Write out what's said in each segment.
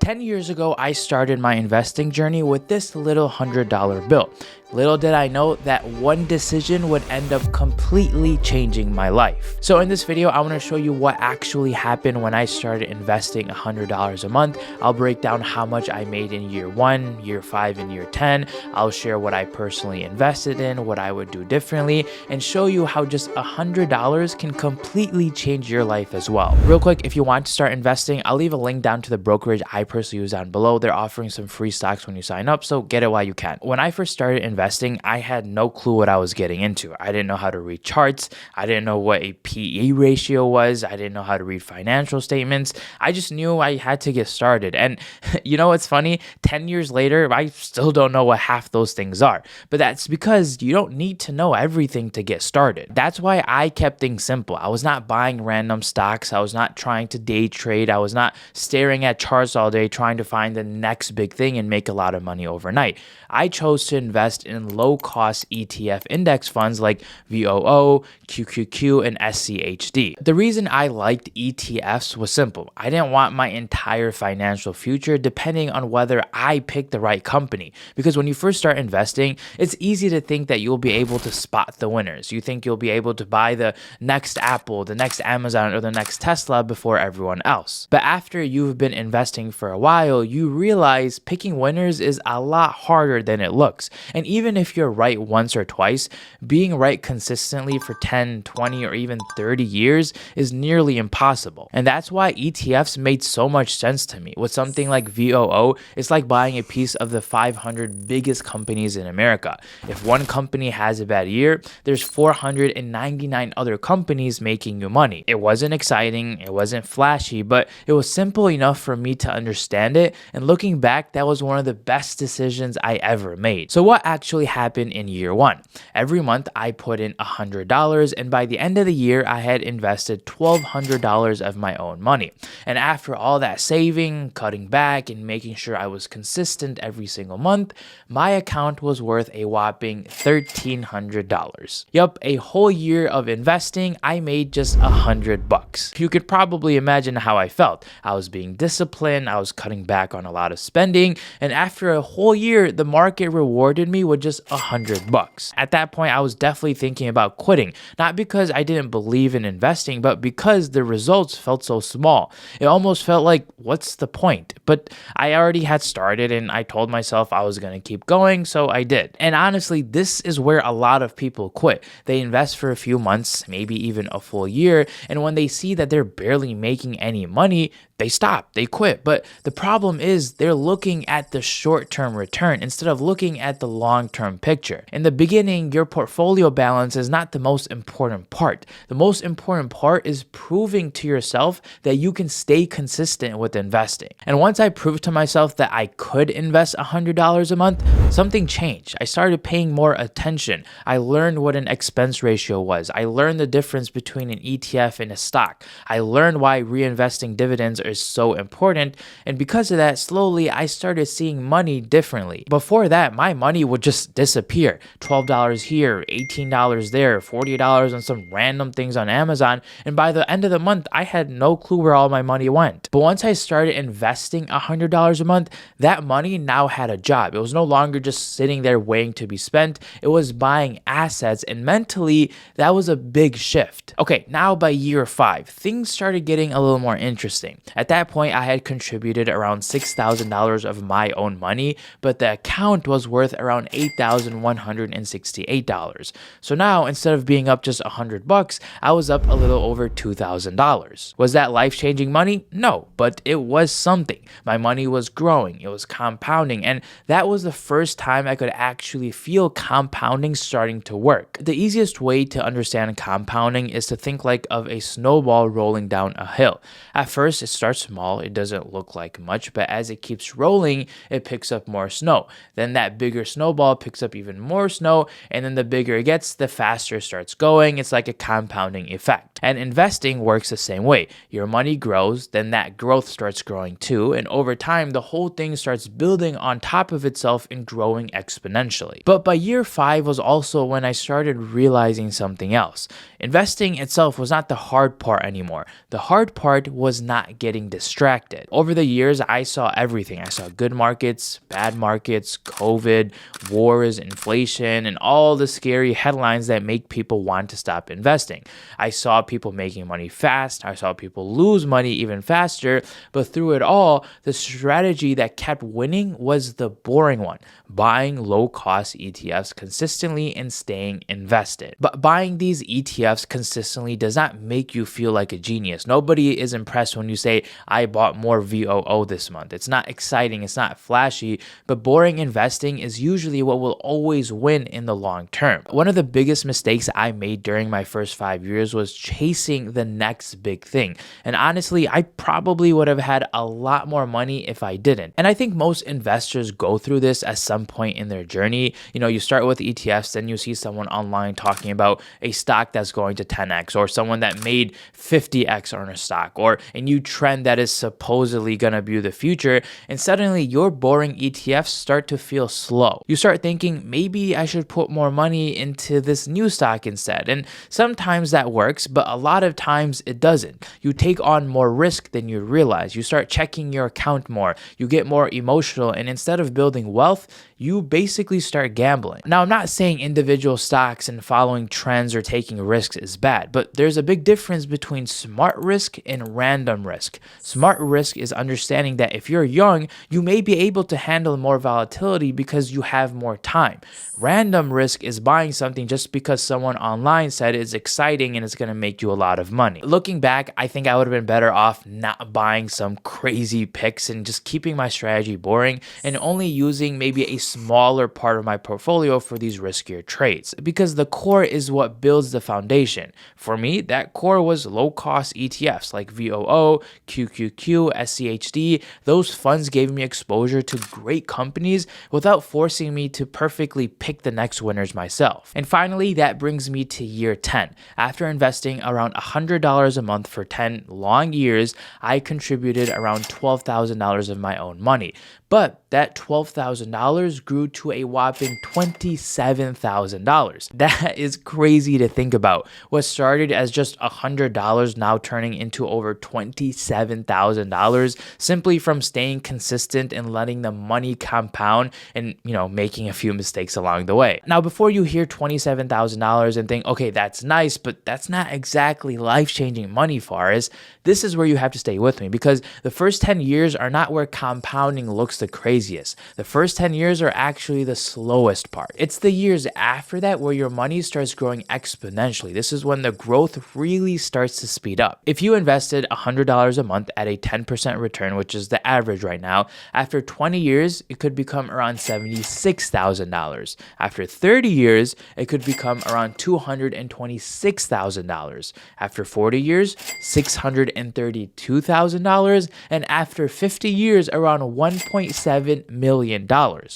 10 years ago, I started my investing journey with this little $100 bill. Little did I know that one decision would end up completely changing my life. So in this video, I want to show you what actually happened when I started investing $100 a month. I'll break down how much I made in year 1, year 5, and year 10. I'll share what I personally invested in, what I would do differently, and show you how just $100 can completely change your life as well. Real quick, if you want to start investing, I'll leave a link down to the brokerage I personally use down below. They're offering some free stocks when you sign up, so get it while you can. When I first started investing, I had no clue what I was getting into. I didn't know how to read charts. I didn't know what a PE ratio was. I didn't know how to read financial statements. I just knew I had to get started. And you know what's funny? 10 years later, I still don't know what half those things are. But that's because you don't need to know everything to get started. That's why I kept things simple. I was not buying random stocks. I was not trying to day trade. I was not staring at charts all day trying to find the next big thing and make a lot of money overnight. I chose to invest in low-cost ETF index funds like VOO, QQQ, and SCHD. The reason I liked ETFs was simple. I didn't want my entire financial future depending on whether I picked the right company. Because when you first start investing, it's easy to think that you'll be able to spot the winners. You think you'll be able to buy the next Apple, the next Amazon, or the next Tesla before everyone else. But after you've been investing for a while, you realize picking winners is a lot harder than it looks. And even if you're right once or twice, being right consistently for 10, 20, or even 30 years is nearly impossible. And that's why ETFs made so much sense to me. With something like VOO, it's like buying a piece of the 500 biggest companies in America. If one company has a bad year, there's 499 other companies making you money. It wasn't exciting, it wasn't flashy, but it was simple enough for me to understand it. And looking back, that was one of the best decisions I ever made. So what actually happened in year 1? Every month I put in $100, and by the end of the year, I had invested $1,200 of my own money. And after all that saving, cutting back, and making sure I was consistent every single month, my account was worth a whopping $1,300. Yup, a whole year of investing, I made just $100. You could probably imagine how I felt. I was being disciplined, I was cutting back on a lot of spending, and after a whole year, the market rewarded me with just $100. At that point, I was definitely thinking about quitting, not because I didn't believe in investing, but because the results felt so small. It almost felt like, what's the point? But I already had started and I told myself I was going to keep going, so I did. And honestly, this is where a lot of people quit. They invest for a few months, maybe even a full year, and when they see that they're barely making any money, they stop, they quit. But the problem is they're looking at the short-term return instead of looking at the long-term picture. In the beginning, your portfolio balance is not the most important part. The most important part is proving to yourself that you can stay consistent with investing. And once I proved to myself that I could invest $100 a month, something changed. I started paying more attention. I learned what an expense ratio was. I learned the difference between an ETF and a stock. I learned why reinvesting dividends is so important, and because of that, slowly I started seeing money differently. Before that, my money would just disappear. $12 here, $18 there, $40 on some random things on Amazon, and by the end of the month, I had no clue where all my money went. But once I started investing $100 a month, that money now had a job. It was no longer just sitting there waiting to be spent. It was buying assets, and mentally, that was a big shift. Okay, now by year 5, things started getting a little more interesting. At that point, I had contributed around $6,000 of my own money, but the account was worth around $8,168. So now, instead of being up just $100, I was up a little over $2,000. Was that life-changing money? No, but it was something. My money was growing, it was compounding, and that was the first time I could actually feel compounding starting to work. The easiest way to understand compounding is to think like of a snowball rolling down a hill. At first, it starts small, it doesn't look like much, but as it keeps rolling, it picks up more snow. Then that bigger snowball picks up even more snow, and then the bigger it gets, the faster it starts going. It's like a compounding effect. And investing works the same way. Your money grows, then that growth starts growing too, and over time, the whole thing starts building on top of itself and growing exponentially. But by year 5 was also when I started realizing something else. Investing itself was not the hard part anymore. The hard part was not getting distracted. Over the years, I saw everything. I saw good markets, bad markets, COVID, wars, inflation, and all the scary headlines that make people want to stop investing. I saw people making money fast. I saw people lose money even faster. But through it all, the strategy that kept winning was the boring one: buying low-cost ETFs consistently and staying invested. But buying these ETFs consistently does not make you feel like a genius. Nobody is impressed when you say, I bought more VOO this month. It's not exciting, it's not flashy, but boring investing is usually what will always win in the long term. One of the biggest mistakes I made during my first 5 years was chasing the next big thing. And honestly, I probably would have had a lot more money if I didn't. And I think most investors go through this at some point in their journey. You start with ETFs, then you see someone online talking about a stock that's going to 10x, or someone that made 50x on a stock, or a new trend that is supposedly going to be the future, and suddenly your boring ETFs start to feel slow. You start thinking, maybe I should put more money into this new stock instead. And sometimes that works, but a lot of times it doesn't. You take on more risk than you realize. You start checking your account more. You get more emotional, and instead of building wealth, you basically start gambling. Now, I'm not saying individual stocks and following trends or taking risks is bad, but there's a big difference between smart risk and random risk. Smart risk is understanding that if you're young, you may be able to handle more volatility because you have more time. Random risk is buying something just because someone online said it's exciting and it's going to make you a lot of money. Looking back, I think I would have been better off not buying some crazy picks and just keeping my strategy boring and only using maybe a smaller part of my portfolio for these riskier trades, because the core is what builds the foundation. For me, that core was low-cost ETFs like VOO, QQQ, SCHD. Those funds gave me exposure to great companies without forcing me to perfectly pick the next winners myself. And finally, that brings me to year 10. After investing around $100 a month for 10 long years, I contributed around $12,000 of my own money. But that $12,000 grew to a whopping $27,000. That is crazy to think about. What started as just $100 now turning into over $27,000 simply from staying consistent and letting the money compound and, making a few mistakes along the way. Now, before you hear $27,000 and think, okay, that's nice, but that's not exactly life-changing money, Faris, this is where you have to stay with me, because the first 10 years are not where compounding looks the craziest. The first 10 years are actually the slowest part. It's the years after that where your money starts growing exponentially. This is when the growth really starts to speed up. If you invested $100 a month at a 10% return, which is the average right now, after 20 years, it could become around $76,000. After 30 years, it could become around $226,000. After 40 years, $632,000. And after 50 years, around $1.7 million.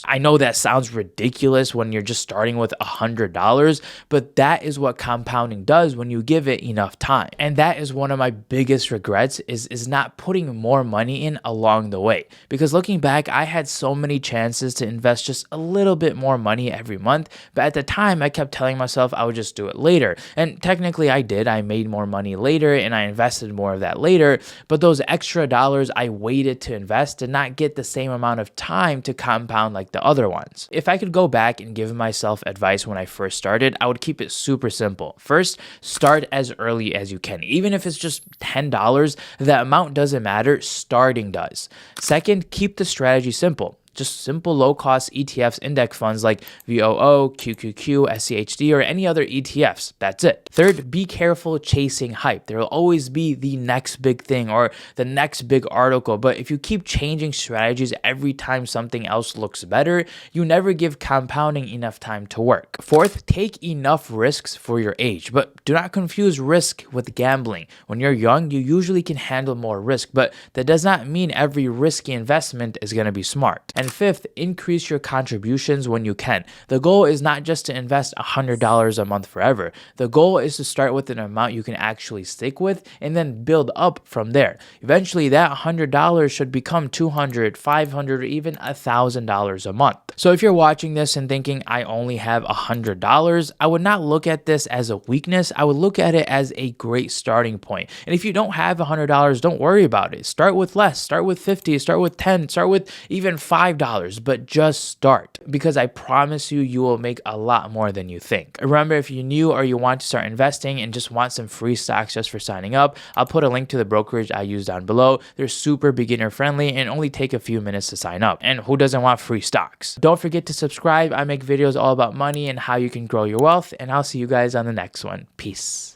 I know that sounds ridiculous when you're just starting with $100, but that is what compounding does when you give it enough time. And that is one of my biggest regrets is not putting more money in along the way. Because looking back, I had so many chances to invest just a little bit more money every month, but at the time I kept telling myself I would just do it later. And technically I did. I made more money later and I invested more of that later, but those extra dollars I waited to invest did not get the same amount of time to compound like the other ones. If I could go back and give myself advice when I first started, I would keep it super simple. First, start as early as you can. Even if it's just $10, the amount doesn't matter, starting does. Second, keep the strategy simple. Just simple low-cost ETFs, index funds like VOO, QQQ, SCHD, or any other ETFs. That's it. Third, be careful chasing hype. There will always be the next big thing or the next big article, but if you keep changing strategies every time something else looks better, you never give compounding enough time to work. Fourth, take enough risks for your age, but do not confuse risk with gambling. When you're young, you usually can handle more risk, but that does not mean every risky investment is going to be smart. And fifth, increase your contributions when you can. The goal is not just to invest $100 a month forever. The goal is to start with an amount you can actually stick with and then build up from there. Eventually, that $100 should become $200, $500, or even $1,000 a month. So if you're watching this and thinking I only have $100, I would not look at this as a weakness. I would look at it as a great starting point. And if you don't have $100, don't worry about it. Start with less, start with 50, start with 10, start with even $5, but just start, because I promise you, you will make a lot more than you think. Remember, if you're new or you want to start investing and just want some free stocks just for signing up, I'll put a link to the brokerage I use down below. They're super beginner friendly and only take a few minutes to sign up. And who doesn't want free stocks? Don't forget to subscribe. I make videos all about money and how you can grow your wealth, and I'll see you guys on the next one. Peace.